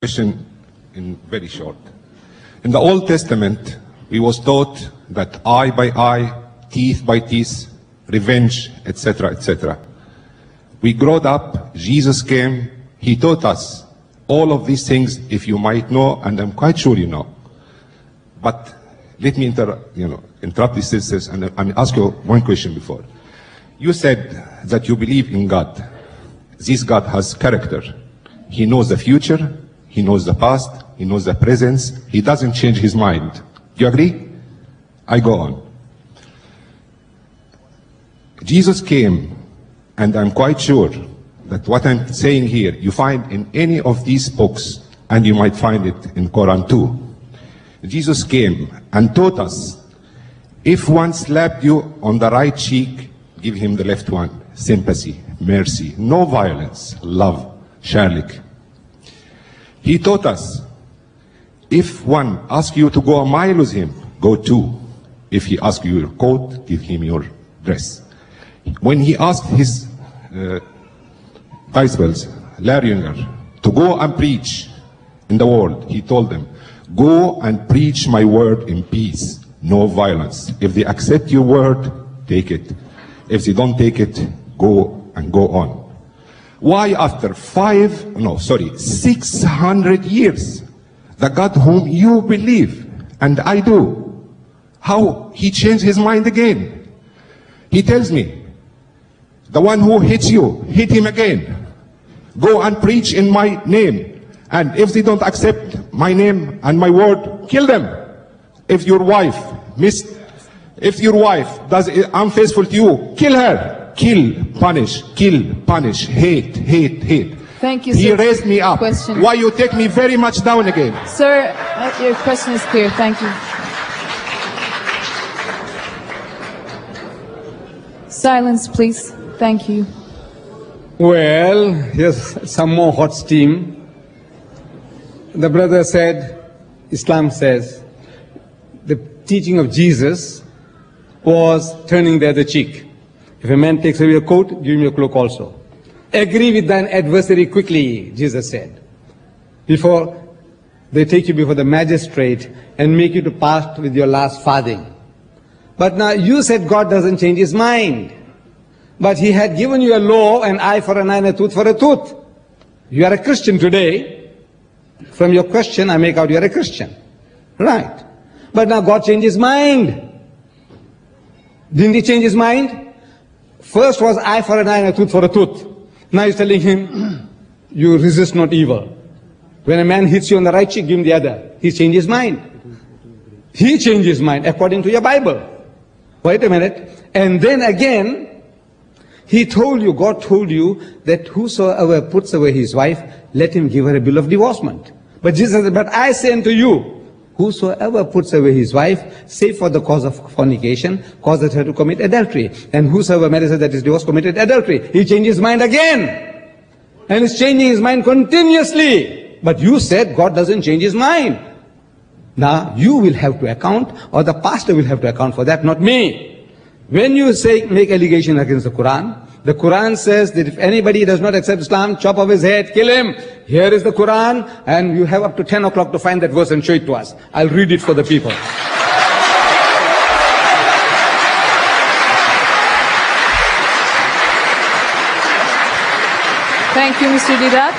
Question in very short. In the Old Testament, we was taught that eye by eye, teeth by teeth, revenge, etc., etc. We growed up, Jesus came, he taught us all of these things, if you might know, and I'm quite sure you know. But let me interrupt these sisters and ask you one question before. You said that you believe in God. This God has character. He knows the future, he knows the past, he knows the present, he doesn't change his mind. Do you agree? I go on. Jesus came, and I'm quite sure that what I'm saying here, you find in any of these books, and you might find it in Quran too. Jesus came and taught us, if one slapped you on the right cheek, give him the left one. Sympathy, mercy, no violence, love, shalik. He taught us, if one asks you to go a mile with him, go 2. If he asks you your coat, give him your dress. When he asked his disciples, Laringer, to go and preach in the world, he told them, go and preach my word in peace, no violence. If they accept your word, take it. If they don't take it, go and go on. Why after 600 years, the God whom you believe, and I do, how he changed his mind again? He tells me, the one who hits you, hit him again. Go and preach in my name. And if they don't accept my name and my word, kill them. If your wife does unfaithful to you, kill her. Kill, punish, hate, hate, hate. Thank you, sir. He raised me up. Question. Why you take me very much down again? Sir, your question is clear. Thank you. Silence, please. Thank you. Well, here's some more hot steam. The brother said, Islam says, the teaching of Jesus was turning the other cheek. If a man takes away your coat, give him your cloak also. Agree with thine adversary quickly, Jesus said, before they take you before the magistrate and make you to part with your last farthing. But now you said God doesn't change his mind. But he had given you a law, an eye for an eye and a tooth for a tooth. You are a Christian today. From your question, I make out you are a Christian. Right. But now God changed his mind. Didn't he change his mind? First was eye for an eye and a tooth for a tooth. Now he's telling him, you resist not evil. When a man hits you on the right cheek, give him the other. He changed his mind. He changed his mind according to your Bible. Wait a minute. And then again, he told you, God told you that whosoever puts away his wife, let him give her a bill of divorcement. But Jesus said, but I say unto you, whosoever puts away his wife, save for the cause of fornication, causes her to commit adultery. And whosoever marries her that is divorced committed adultery. He changed his mind again. And is changing his mind continuously. But you said God doesn't change his mind. Now you will have to account, or the pastor will have to account for that, not me. When you say, make allegation against the Quran says that if anybody does not accept Islam, chop off his head, kill him. Here is the Quran, and you have up to 10 o'clock to find that verse and show it to us. I'll read it for the people. Thank you, Mr. Didat.